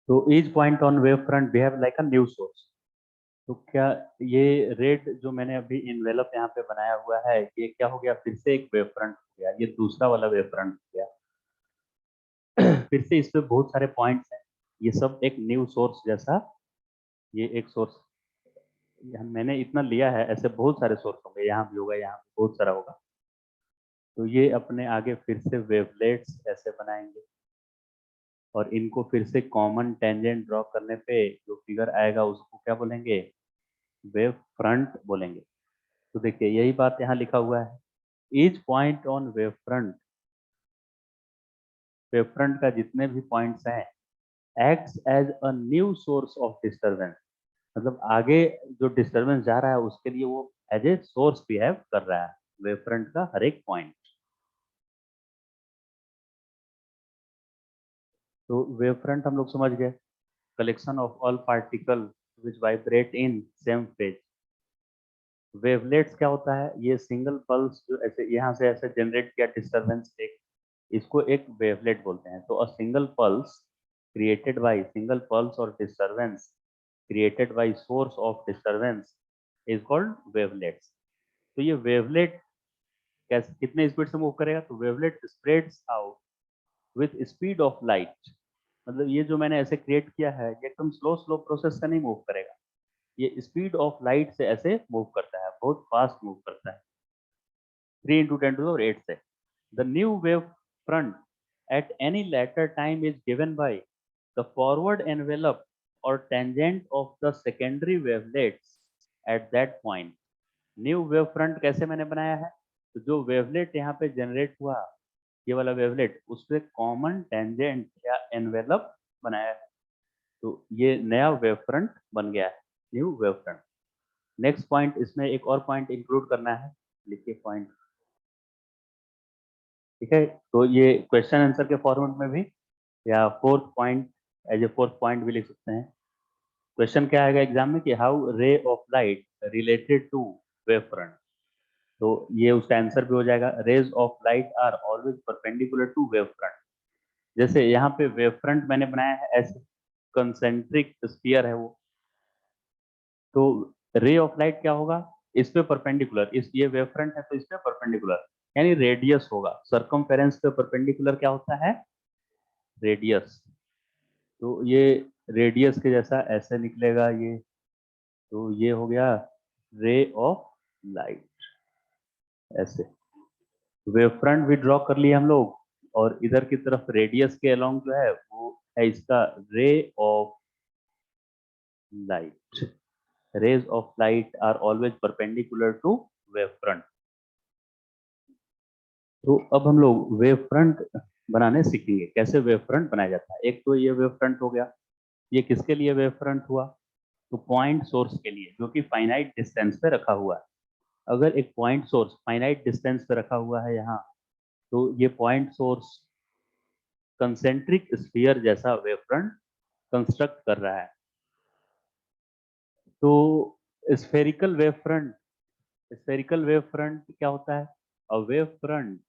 तो each point on wave front behave like a new source. तो क्या ये रेड जो मैंने अभी इन्वेलप यहाँ पे बनाया हुआ है, ये क्या हो गया, फिर से एक वेव फ्रंट हो गया, ये दूसरा वाला वेव फ्रंट हो गया। फिर से इस पे बहुत सारे पॉइंट्स हैं, ये सब एक न्यू सोर्स जैसा, ये एक सोर्स मैंने इतना लिया है, ऐसे बहुत सारे सोर्स होंगे, यहाँ भी होगा, यहाँ भी बहुत सारा होगा। तो ये अपने आगे फिर से वेवलेट्स ऐसे बनाएंगे, और इनको फिर से कॉमन टेंजेंट ड्रॉ करने पे जो फिगर आएगा उसको क्या बोलेंगे, वेव फ्रंट बोलेंगे। तो देखिए यही बात यहाँ लिखा हुआ है, each point on wave front का जितने भी पॉइंट्स हैं acts as a new source of disturbance. मतलब आगे जो डिस्टरबेंस जा रहा है उसके लिए वो एज ए सोर्स बिहेव कर रहा है, वेव फ्रंट का हर एक पॉइंट। तो वेव फ्रंट हम लोग समझ गए, collection of all particle which vibrate in same phase. Wavelets क्या होता है, ये सिंगल पल्स जो ऐसे यहाँ से ऐसे जनरेट किया डिस्टरबेंस, एक इसको एक वेवलेट बोलते हैं। तो a single pulse created by single pulse और disturbance created by source of disturbance is called wavelets. तो ये वेवलेट कैसे कितने स्पीड से मूव करेगा, तो wavelet spreads out with speed of light. मतलब ये जो मैंने ऐसे क्रिएट किया है ये एकदम स्लो स्लो प्रोसेस से नहीं मूव करेगा, ये स्पीड ऑफ लाइट से ऐसे मूव करता है, बहुत फास्ट मूव करता है, 3 × 10⁸ से। The new wave front at any later time is given by the forward envelope or tangent of the secondary wavelets at that point। New wave front कैसे मैंने बनाया है, तो जो वेवलेट यहाँ पे जनरेट हुआ, ये वाला वेवलेट, उस पर कॉमन टेंजेंट या एनवेलप बनाया है, तो ये नया वेव फ्रंट बन गया है, new wave front. Next point, इसमें एक और पॉइंट इंक्लूड करना है, लिखिए पॉइंट। ठीक है, तो ये क्वेश्चन आंसर के फॉर्मेट में भी, या fourth point, as a fourth point भी लिख सकते हैं। क्वेश्चन क्या आएगा एग्जाम में कि how ray of light related to wave front. तो ये उसका आंसर भी हो जाएगा, rays of light are always perpendicular to wave front. जैसे यहाँ पे वेव फ्रंट मैंने बनाया है ऐसे, कंसेंट्रिक स्फीयर है वो, तो रे ऑफ लाइट क्या होगा, इस पे परपेंडिकुलर, इस ये वेव फ्रंट है तो इस पे परपेंडिकुलर, यानी रेडियस होगा, सरकमफेरेंस पे परपेंडिकुलर क्या होता है, रेडियस। तो ये रेडियस के जैसा ऐसे निकलेगा ये, तो ये हो गया रे ऑफ लाइट ऐसे। वेव फ्रंट भी ड्रॉ कर लिए हम लोग, और इधर की तरफ रेडियस के अलोंग जो है वो है इसका ray of light. Rays of light are always perpendicular to wave front. तो अब हम लोग वेव फ्रंट बनाने सीखेंगे, कैसे वेव फ्रंट बनाया जाता है। एक तो ये वेव फ्रंट हो गया, ये किसके लिए वेव फ्रंट हुआ, तो पॉइंट सोर्स के लिए जो कि फाइनाइट डिस्टेंस पे रखा हुआ है। अगर एक पॉइंट सोर्स फाइनाइट डिस्टेंस पे रखा हुआ है यहाँ, तो ये पॉइंट सोर्स कंसेंट्रिक स्फीयर जैसा वेव फ्रंट कंस्ट्रक्ट कर रहा है। तो spherical wave front, spherical wave front क्या होता है, a wave front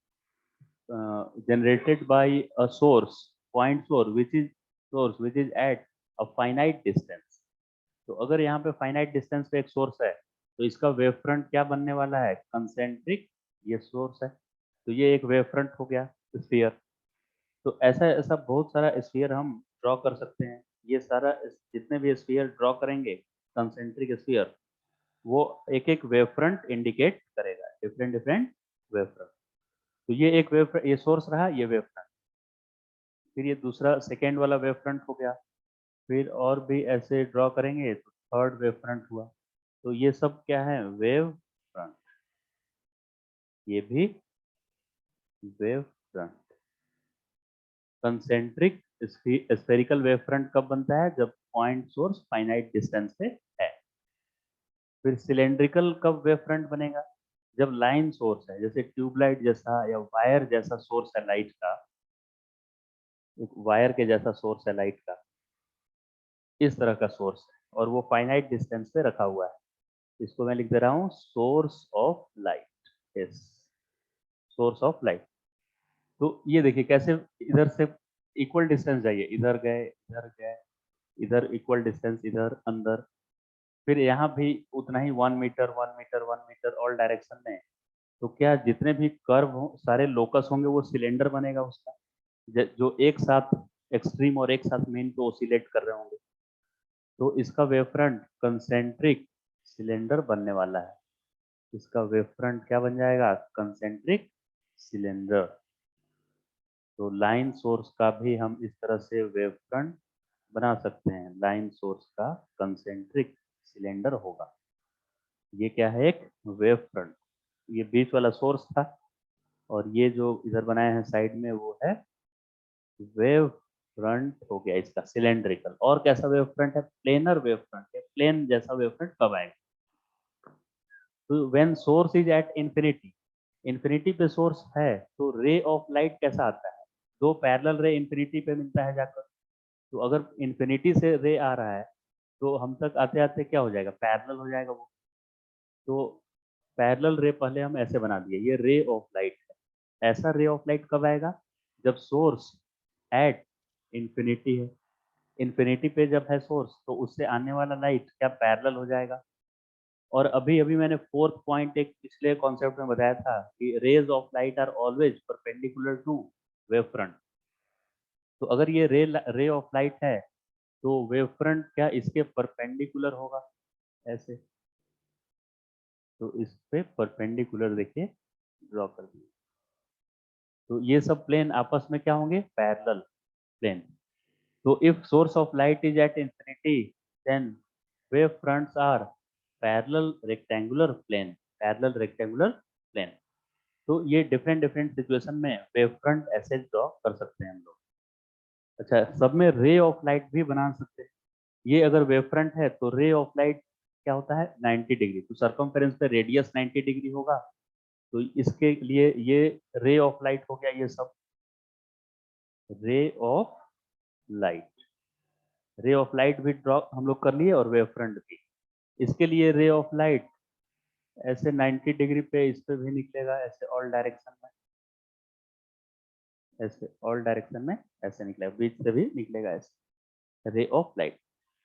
generated by a source, point source which is at a finite distance। तो अगर यहाँ पे फाइनाइट डिस्टेंस पे एक सोर्स है, तो इसका वेव फ्रंट क्या बनने वाला है, कंसेंट्रिक, ये सोर्स है, तो ये एक वेव फ्रंट हो गया स्फीयर। तो ऐसा ऐसा बहुत सारा स्फीयर हम ड्रॉ कर सकते हैं। ये सारा जितने भी स्फीयर ड्रॉ करेंगे कंसेंट्रिक स्फीयर, वो एक एक वेव फ्रंट इंडिकेट करेगा, डिफरेंट डिफरेंट वेव फ्रंट। तो ये एक वेव, ये सोर्स रहा, ये वेव फ्रंट। फिर ये दूसरा सेकेंड वाला वेव फ्रंट हो गया, फिर और भी ऐसे ड्रॉ करेंगे तो थर्ड वेव फ्रंट हुआ। तो ये सब क्या है, वेव फ्रंट, ये भी wave front. Concentric spherical wave front कब बनता है, जब पॉइंट सोर्स फाइनाइट डिस्टेंस पे है। फिर सिलेंड्रिकल कब वेव फ्रंट बनेगा, जब लाइन सोर्स है, जैसे ट्यूबलाइट जैसा या वायर जैसा सोर्स है लाइट का, एक वायर के जैसा सोर्स है लाइट का, इस तरह का सोर्स है, और वो फाइनाइट डिस्टेंस पे रखा हुआ है। इसको मैं लिख दे रहा हूँ source of light, yes, source of light. तो ये देखिए कैसे, इधर से इक्वल डिस्टेंस जाइए, इधर गए इधर गए, इधर इक्वल डिस्टेंस इधर अंदर, फिर यहाँ भी उतना ही 1 metre 1 metre 1 metre all direction में। तो क्या जितने भी कर्व हो सारे लोकस होंगे, वो सिलेंडर बनेगा उसका, जो एक साथ एक्सट्रीम और एक साथ मेन पे ओसिलेट कर रहे होंगे। तो इसका वेव फ्रंट कंसेंट्रिक सिलेंडर बनने वाला है। इसका वेव फ्रंट क्या बन जाएगा? Concentric cylinder. तो लाइन सोर्स का भी हम इस तरह से वेव फ्रंट बना सकते हैं। लाइन सोर्स का कंसेंट्रिक सिलेंडर होगा। ये क्या है? एक वेव फ्रंट। ये बीच वाला सोर्स था, और ये जो इधर बनाए हैं साइड में वो है वेव फ्रंट हो गया इसका सिलेंड्रिकल। और कैसा वेव फ्रंट है? प्लेनर वेव फ्रंट है। प्लेन जैसा वेव फ्रंट कब आएगा? तो when source is at infinity, infinity पे सोर्स है, तो रे ऑफ लाइट कैसा आता है? दो पैरेलल रे इंफिनिटी पे मिलता है जाकर। तो अगर इंफिनिटी से रे आ रहा है, तो हम तक आते आते क्या हो जाएगा? पैरेलल हो जाएगा वो। तो पैरेलल रे पहले हम ऐसे बना दिए, ये रे ऑफ लाइट है। ऐसा रे ऑफ लाइट कब आएगा? जब सोर्स एट इंफिनिटी है। इंफिनिटी पे जब है सोर्स, तो उससे आने वाला लाइट क्या पैरेलल हो जाएगा। और अभी अभी मैंने फोर्थ पॉइंट एक पिछले कॉन्सेप्ट में बताया था कि rays of light are always perpendicular to wave front. तो अगर ये रे ऑफ लाइट है, तो वेव फ्रंट क्या इसके परपेंडिकुलर होगा ऐसे। तो इस पे परपेंडिकुलर देखिए ड्रॉ कर दिए। तो ये सब प्लेन आपस में क्या होंगे? Parallel plane. तो if source of light is at infinity, then wavefronts are parallel rectangular plane. Parallel rectangular plane. तो ये डिफरेंट डिफरेंट सिचुएशन में वेव फ्रंट ऐसे ड्रॉ कर सकते हैं हम लोग। अच्छा, सब में रे ऑफ लाइट भी बना सकते हैं। ये अगर वेव फ्रंट है, तो रे ऑफ लाइट क्या होता है? 90 डिग्री। तो सरकमफेरेंस पे रेडियस 90 डिग्री होगा। तो इसके लिए ये रे ऑफ लाइट हो गया। ये सब रे ऑफ लाइट, रे ऑफ लाइट भी ड्रॉ हम लोग कर लिए, और वेव फ्रंट भी। इसके लिए रे ऑफ लाइट ऐसे 90 डिग्री पे इस पे भी निकलेगा, ऐसे ऑल डायरेक्शन में, ऐसे ऑल डायरेक्शन में ऐसे निकलेगा, बीच से भी निकलेगा ऐसे रे ऑफ लाइट।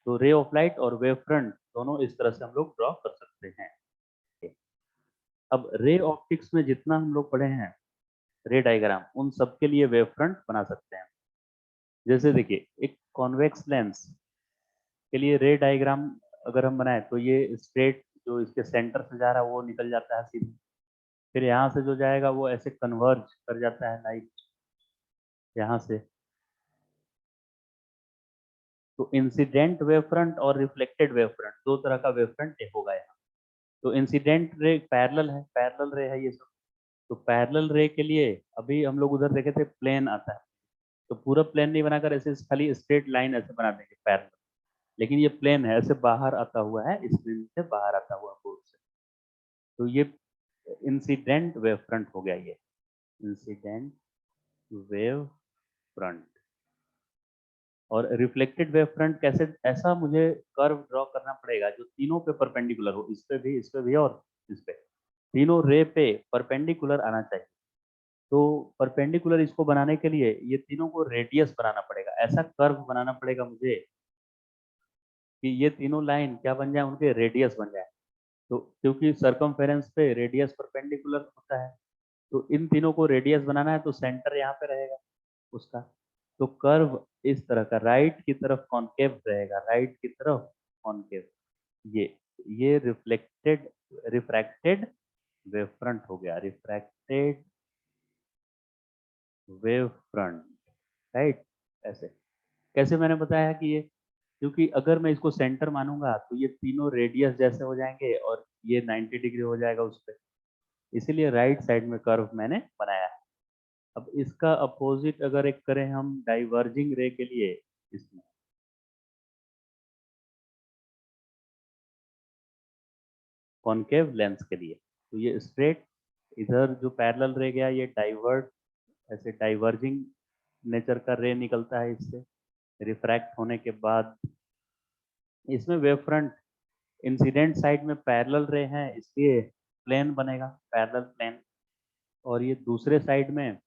तो रे ऑफ लाइट और वेव फ्रंट दोनों इस तरह से हम लोग ड्रॉ कर सकते हैं। अब रे ऑप्टिक्स में जितना हम लोग पढ़े हैं रे डायग्राम, उन सब के लिए वेव फ्रंट बना सकते हैं। जैसे देखिए, एक कॉन्वेक्स लेंस के लिए रे डायग्राम अगर हम बनाए, तो ये स्ट्रेट जो इसके सेंटर से जा रहा है वो निकल जाता है सीधे। फिर यहाँ से जो जाएगा वो ऐसे कन्वर्ज कर जाता है लाइट यहाँ से। तो इंसिडेंट वेव फ्रंट और रिफ्लेक्टेड वेव फ्रंट, दो तरह का वेव फ्रंट होगा यहाँ। तो इंसिडेंट रे पैरेलल है, पैरेलल रे है ये सब। तो पैरेलल रे के लिए अभी हम लोग उधर देखे थे प्लेन आता है, तो पूरा प्लेन नहीं बनाकर ऐसे खाली स्ट्रेट लाइन ऐसे बना देंगे पैरेलल। लेकिन ये प्लेन है, ऐसे बाहर आता हुआ है, स्क्रीन से बाहर आता हुआ बोर्ड से। तो ये इंसिडेंट वेव फ्रंट हो गया। ये इंसिडेंट वेव फ्रंट। और रिफ्लेक्टेड वेव फ्रंट कैसे? ऐसा मुझे कर्व ड्रॉ करना पड़ेगा जो तीनों पे परपेंडिकुलर हो, इस पे भी और इस पे। तीनों रे पे परपेंडिकुलर आना चाहिए। तो परपेंडिकुलर इसको बनाने के लिए ये तीनों को रेडियस बनाना पड़ेगा। ऐसा कर्व बनाना पड़ेगा मुझे कि ये तीनों लाइन क्या बन जाए? उनके रेडियस बन जाए। तो क्योंकि सरकमफेरेंस पे रेडियस परपेंडिकुलर होता है, तो इन तीनों को रेडियस बनाना है, तो सेंटर यहाँ पे रहेगा उसका। तो कर्व इस तरह का राइट की तरफ कॉन्केव रहेगा, राइट की तरफ कॉन्केव। ये ये रिफ्लेक्टेड रिफ्रैक्टेड वेव फ्रंट हो गया, रिफ्रैक्टेड वेव फ्रंट। राइट। ऐसे कैसे मैंने बताया कि ये, क्योंकि अगर मैं इसको सेंटर मानूंगा तो ये तीनों रेडियस जैसे हो जाएंगे, और ये 90 डिग्री हो जाएगा उस पर। इसीलिए राइट साइड में कर्व मैंने बनाया है। अब इसका अपोजिट अगर एक करें हम डाइवर्जिंग रे के लिए, इसमें कॉनकेव लेंस के लिए, तो ये स्ट्रेट इधर जो पैरेलल रे गया, ये डाइवर्ट, ऐसे डाइवर्जिंग नेचर का रे निकलता है इससे। रिफ्रैक्ट होने के बाद इसमें वेव फ्रंट इंसिडेंट साइड में पैरेलल रे है, इसलिए प्लेन बनेगा, पैरेलल प्लेन। और ये दूसरे साइड में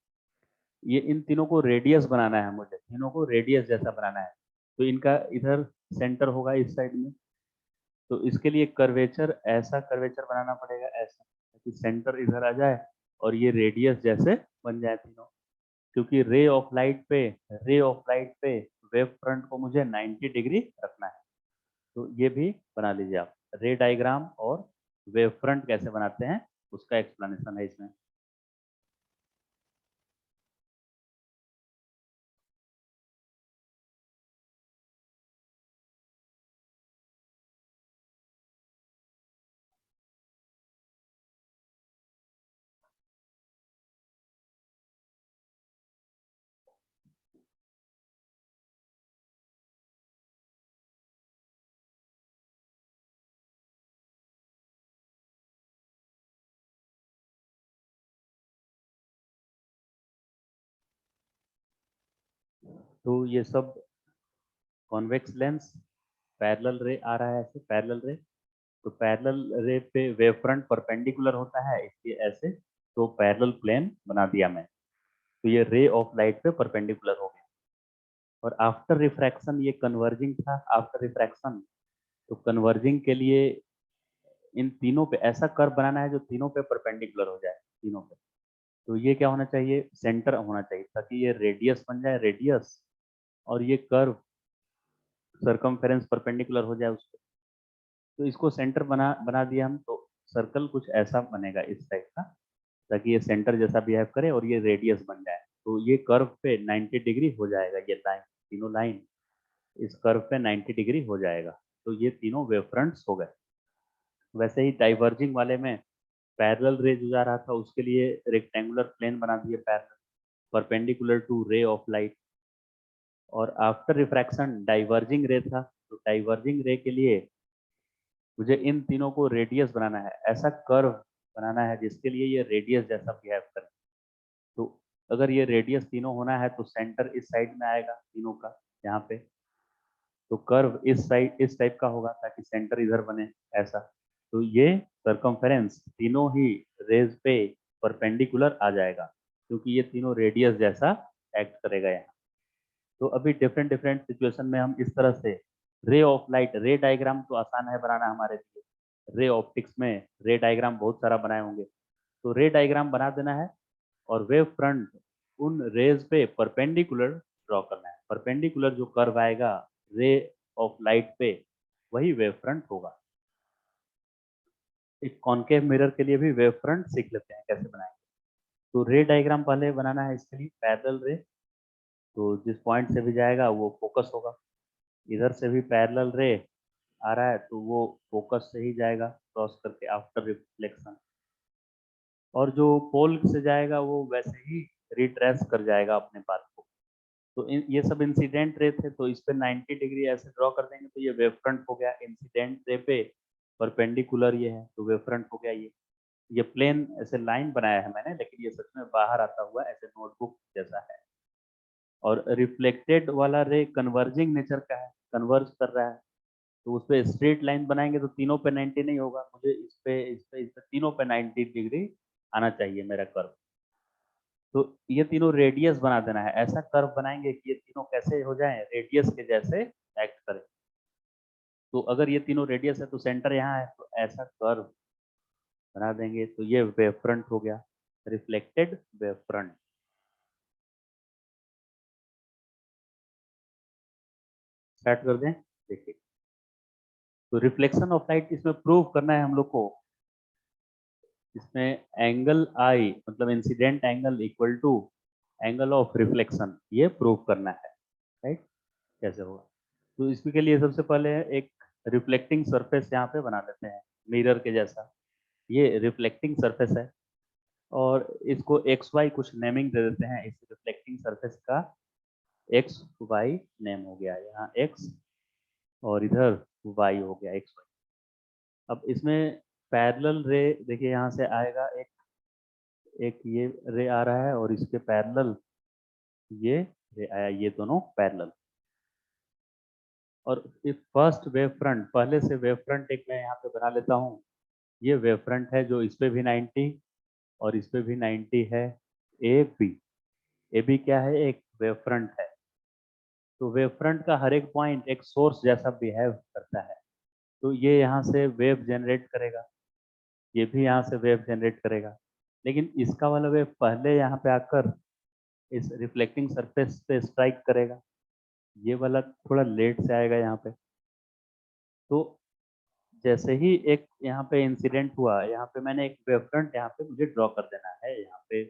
ये इन तीनों को रेडियस बनाना है, मुझे तीनों को रेडियस जैसा बनाना है। तो इनका इधर सेंटर होगा इस साइड में, तो इसके लिए कर्वेचर, ऐसा कर्वेचर बनाना पड़ेगा ऐसा, ताकि सेंटर इधर आ जाए और ये रेडियस जैसे बन जाए तीनों। क्योंकि रे ऑफ लाइट पे वेव फ्रंट को मुझे 90 डिग्री रखना है। तो ये भी बना लीजिए आप, रे डायग्राम और वेव फ्रंट कैसे बनाते हैं उसका एक्सप्लेनेशन है इसमें। तो ये सब कॉन्वेक्स लेंस, पैरेलल रे आ रहा है ऐसे, पैरेलल रे, तो पैरेलल रे पे वेव फ्रंट परपेंडिकुलर होता है, इसलिए ऐसे तो पैरेलल प्लेन बना दिया मैं। तो ये रे ऑफ लाइट पे परपेंडिकुलर हो गया। और आफ्टर रिफ्रैक्शन ये कन्वर्जिंग था, आफ्टर रिफ्रैक्शन तो कन्वर्जिंग के लिए इन तीनों पे ऐसा कर्व बनाना है जो तीनों पे परपेंडिकुलर हो जाए, तीनों पे। तो ये क्या होना चाहिए, सेंटर होना चाहिए, ताकि ये रेडियस बन जाए, रेडियस, और ये कर्व सरकमफेरेंस परपेंडिकुलर हो जाए उसको। तो इसको सेंटर बना बना दिया हम, तो सर्कल कुछ ऐसा बनेगा इस टाइप का, ताकि ये सेंटर जैसा बिहेव करे और ये रेडियस बन जाए। तो ये कर्व पे 90 डिग्री हो जाएगा, ये लाइन, तीनों लाइन इस कर्व पे 90 डिग्री हो जाएगा। तो ये तीनों वेव फ्रंट्स हो गए। वैसे ही डाइवर्जिंग वाले में पैरेलल रे जो जा रहा था उसके लिए रेक्टेंगुलर प्लेन बना दिए parallel, perpendicular to ray of light. और आफ्टर रिफ्रैक्शन डाइवर्जिंग रे था, तो डाइवर्जिंग रे के लिए मुझे इन तीनों को रेडियस बनाना है, ऐसा कर्व बनाना है जिसके लिए ये रेडियस जैसा बिहेव करे। तो अगर ये रेडियस तीनों होना है तो सेंटर इस साइड में आएगा तीनों का, यहाँ पे। तो कर्व इस साइड इस टाइप का होगा ताकि सेंटर इधर बने ऐसा। तो ये सरकमफेरेंस तीनों ही रेज पे परपेंडिकुलर आ जाएगा, क्योंकि ये तीनों रेडियस जैसा एक्ट करेगा यहाँ। तो अभी डिफरेंट डिफरेंट सिचुएशन में हम इस तरह से रे ऑफ लाइट, रे डायग्राम तो आसान है बनाना हमारे लिए, रे ऑप्टिक्स में रे डायग्राम बहुत सारा बनाए होंगे। तो रे डायग्राम बना देना है और वेव फ्रंट उन रेज पे परपेंडिकुलर ड्रॉ करना है। परपेंडिकुलर जो कर्व आएगा रे ऑफ लाइट पे, वही वेव फ्रंट होगा। एक कॉनकेव मिरर के लिए भी वेव फ्रंट सीख लेते हैं कैसे बनाएंगे। तो रे डायग्राम पहले बनाना है, इसके लिए पैरेलल रे, तो जिस पॉइंट से भी जाएगा वो फोकस होगा। इधर से भी पैरेलल रे आ रहा है तो वो फोकस से ही जाएगा क्रॉस करके आफ्टर रिफ्लेक्शन। और जो पोल से जाएगा वो वैसे ही रिट्रेस कर जाएगा अपने पाथ को। तो ये सब इंसिडेंट रे थे, तो इस पे 90 डिग्री ऐसे ड्रॉ कर देंगे तो ये वेव फ्रंट हो गया। इंसिडेंट रे पे परपेंडिकुलर ये है तो वेव फ्रंट हो गया। ये प्लेन ऐसे लाइन बनाया है मैंने, लेकिन ये सच में बाहर आता हुआ ऐसे नोटबुक जैसा है। और रिफ्लेक्टेड वाला रे कन्वर्जिंग नेचर का है, कन्वर्ज कर रहा है, तो उस पर स्ट्रेट लाइन बनाएंगे तो तीनों पे 90 नहीं होगा, मुझे इस पे तीनों पे 90 डिग्री आना चाहिए मेरा कर्व। तो ये तीनों रेडियस बना देना है, ऐसा कर्व बनाएंगे कि ये तीनों कैसे हो जाएं, रेडियस के जैसे एक्ट करें। तो अगर ये तीनों रेडियस है तो सेंटर यहाँ है, तो ऐसा कर्व बना देंगे तो ये वेव फ्रंट हो गया, रिफ्लेक्टेड वेव फ्रंट। स्टार्ट कर दें, देखिए। तो रिफ्लेक्शन ऑफ लाइट इसमें प्रूव करना है हम लोग को। इसमें एंगल आई मतलब incident angle equal to angle of reflection, ये प्रूव करना है, राइट। कैसे होगा, तो इसके लिए सबसे पहले एक रिफ्लेक्टिंग सरफेस यहाँ पे बना लेते हैं, मिरर के जैसा। ये रिफ्लेक्टिंग सरफेस है और इसको एक्स वाई कुछ नेमिंग दे देते हैं। इस रिफ्लेक्टिंग सरफेस का एक्स वाई नेम हो गया, यहाँ एक्स और इधर वाई हो गया, एक्स वाई। अब इसमें पैरेलल रे देखिए यहाँ से आएगा, एक एक ये रे आ रहा है और इसके पैरेलल ये रे आया, ये दोनों पैरेलल। और इस फर्स्ट वेव फ्रंट, पहले से वेव फ्रंट एक मैं यहाँ पे बना लेता हूँ। ये वेव फ्रंट है जो इस पे भी 90 और इस पे भी 90 है। ए बी, ए बी क्या है, एक वेव फ्रंट है। तो वेव फ्रंट का हर एक पॉइंट एक सोर्स जैसा बिहेव करता है। तो ये यहाँ से वेव जनरेट करेगा, ये भी यहाँ से वेव जनरेट करेगा, लेकिन इसका वाला वेव पहले यहाँ पे आकर इस रिफ्लेक्टिंग सरफेस पे स्ट्राइक करेगा, ये वाला थोड़ा लेट से आएगा यहाँ पे। तो जैसे ही एक यहाँ पे इंसिडेंट हुआ, यहाँ पे मैंने एक वेव फ्रंट यहाँ पे मुझे ड्रॉ कर देना है, यहाँ पे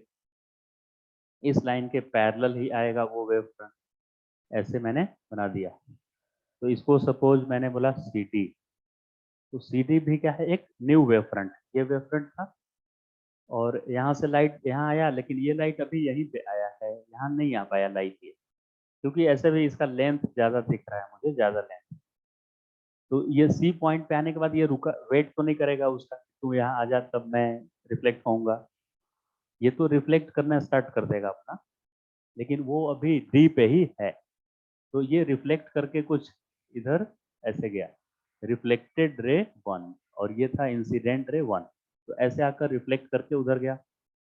इस लाइन के पैरेलल ही आएगा वो वेव फ्रंट, ऐसे मैंने बना दिया। तो इसको सपोज मैंने बोला सी डी, तो सी डी भी क्या है, एक न्यू वेव फ्रंट, ये वेव फ्रंट था और यहाँ से लाइट यहाँ आया, लेकिन ये लाइट अभी यहीं पे आया है, यहाँ नहीं आ पाया लाइट ये, क्योंकि ऐसे भी इसका लेंथ ज़्यादा दिख रहा है मुझे, ज़्यादा लेंथ। तो ये सी पॉइंट पे आने के बाद ये रुका, वेट तो नहीं करेगा उसका, तू यहाँ आ जा तब मैं रिफ्लेक्ट होऊंगा, ये तो रिफ्लेक्ट करना स्टार्ट कर देगा अपना, लेकिन वो अभी डी पे ही है। तो ये रिफ्लेक्ट करके कुछ इधर ऐसे गया, रिफ्लेक्टेड रे 1, और ये था इंसिडेंट रे 1, तो ऐसे आकर रिफ्लेक्ट करके उधर गया।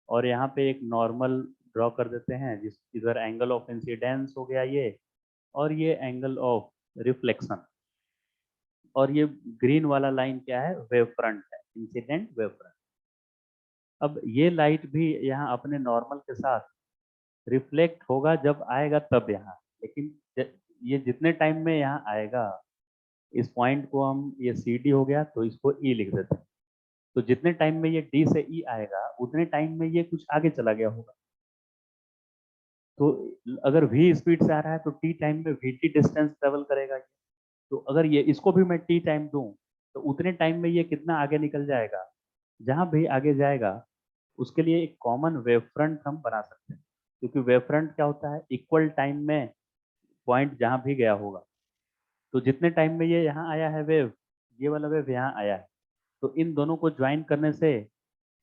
और यहाँ पे एक नॉर्मल ड्रॉ कर देते हैं, जिस इधर एंगल ऑफ इंसिडेंस हो गया ये, और ये एंगल ऑफ रिफ्लेक्शन, और ये ग्रीन वाला लाइन क्या है, वेव फ्रंट है, इंसिडेंट वेव फ्रंट। अब ये लाइट भी यहाँ अपने नॉर्मल के साथ रिफ्लेक्ट होगा जब आएगा तब यहाँ, लेकिन ये जितने टाइम में यहाँ आएगा, इस पॉइंट को हम, ये सी डी हो गया तो इसको ई लिख देते हैं, तो जितने टाइम में ये डी से ई आएगा उतने टाइम में ये कुछ आगे चला गया होगा। तो अगर v स्पीड से आ रहा है तो t टाइम में vt डिस्टेंस ट्रेवल करेगा। तो अगर ये इसको भी मैं t टाइम दूं तो उतने टाइम में ये कितना आगे निकल जाएगा, जहां भी आगे जाएगा उसके लिए एक कॉमन वेव फ्रंट हम बना सकते हैं, क्योंकि वेव फ्रंट क्या होता है, इक्वल टाइम में पॉइंट जहां भी गया होगा। तो जितने टाइम में ये यहाँ आया है वेव, ये वाला वेव यहाँ आया है, तो इन दोनों को ज्वाइन करने से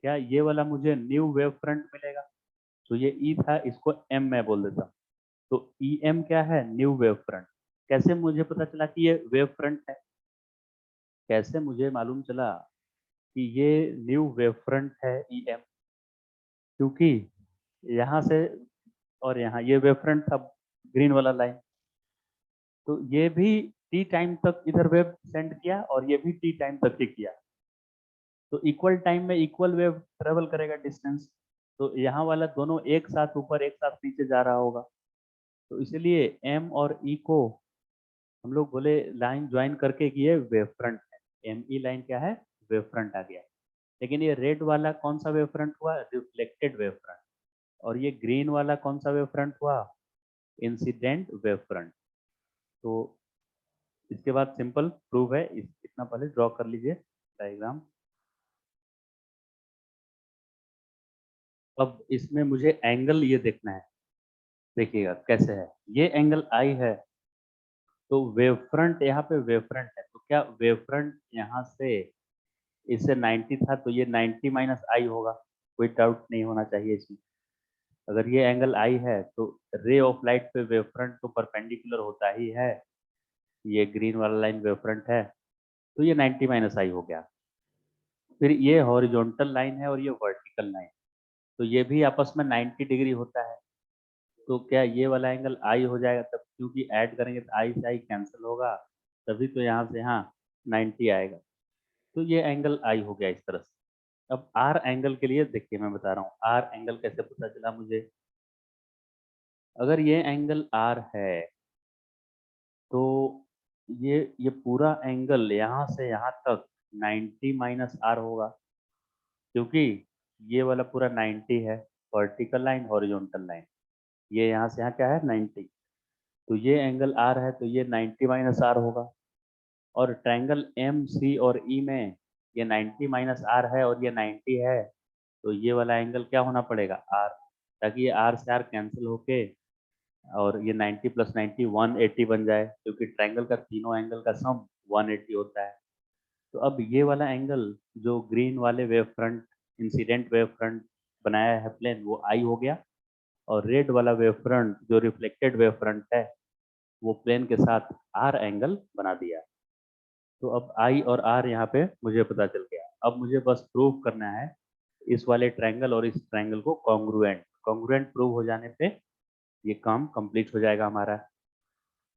क्या ये वाला मुझे न्यू वेव फ्रंट मिलेगा। तो ये ई था, इसको एम मैं बोल देता हूँ। तो ई एम क्या है, न्यू वेव फ्रंट। कैसे मुझे पता चला कि ये वेव फ्रंट है, कैसे मुझे मालूम चला कि ये न्यू वेव फ्रंट है ई एम, क्योंकि यहाँ से और यहाँ ये वेव फ्रंट था, ग्रीन वाला लाइन, तो ये भी टी टाइम तक इधर वेव सेंड किया और ये भी टी टाइम तक ही किया। तो इक्वल टाइम में इक्वल वेव ट्रेवल करेगा डिस्टेंस, तो यहाँ वाला दोनों एक साथ ऊपर एक साथ नीचे जा रहा होगा। तो इसलिए एम और ई को हम लोग बोले लाइन ज्वाइन करके कि ये वेव फ्रंट है, एम ई लाइन क्या है, वेव फ्रंट आ गया। लेकिन ये रेड वाला कौन सा वेव फ्रंट हुआ, रिफ्लेक्टेड वेव फ्रंट, और ये ग्रीन वाला कौन सा वेव फ्रंट हुआ, इंसिडेंट वेव फ्रंट। तो इसके बाद सिंपल प्रूव है, इतना पहले ड्रॉ कर लीजिए डायग्राम। अब इसमें मुझे एंगल ये देखना है, देखिएगा कैसे है, ये एंगल आई है, तो वेव फ्रंट यहाँ पे वेव फ्रंट है, तो क्या वेव फ्रंट यहाँ से इससे 90 था, तो ये 90 माइनस आई होगा, कोई डाउट नहीं होना चाहिए इसमें। अगर ये एंगल आई है तो रे ऑफ लाइट पे वेव फ्रंट तो परपेंडिकुलर होता ही है, ये ग्रीन वाला लाइन वेव फ्रंट है, तो ये 90 माइनस आई हो गया। फिर ये हॉरिजॉन्टल लाइन है और ये वर्टिकल लाइन, तो ये भी आपस में 90 डिग्री होता है, तो क्या ये वाला एंगल आई हो जाएगा तब, क्योंकि ऐड करेंगे तो आई से आई कैंसिल होगा, तभी तो यहाँ से यहाँ 90 आएगा। तो ये एंगल आई हो गया इस तरह से। अब आर एंगल के लिए देखिए मैं बता रहा हूँ, आर एंगल कैसे पता चला मुझे। अगर ये एंगल आर है तो ये पूरा एंगल यहाँ से यहाँ तक 90 माइनस आर होगा, क्योंकि ये वाला पूरा 90 है, वर्टिकल लाइन हॉरिजॉन्टल लाइन, ये यहाँ से यहाँ क्या है 90, तो ये एंगल आर है तो ये 90 माइनस आर होगा। और ट्रायंगल एम सी और ई में ये 90 माइनस आर है और ये 90 है, तो ये वाला एंगल क्या होना पड़ेगा, आर, ताकि ये आर से आर कैंसिल होके और ये 90 प्लस 90 180 बन जाए, क्योंकि ट्रायंगल का तीनों एंगल का सम 180 होता है। तो अब ये वाला एंगल जो ग्रीन वाले wave front, incident wave front बनाया है प्लेन, वो आई हो गया, और रेड वाला वेव फ्रंट जो रिफ्लेक्टेड वेव फ्रंट है वो प्लेन के साथ आर एंगल बना दिया। तो अब आई और आर यहाँ पे मुझे पता चल गया। अब मुझे बस प्रूव करना है इस वाले ट्रायंगल और इस ट्रायंगल को कॉन्ग्रुएंट, कॉन्ग्रुएंट प्रूव हो जाने पे ये काम कंप्लीट हो जाएगा हमारा।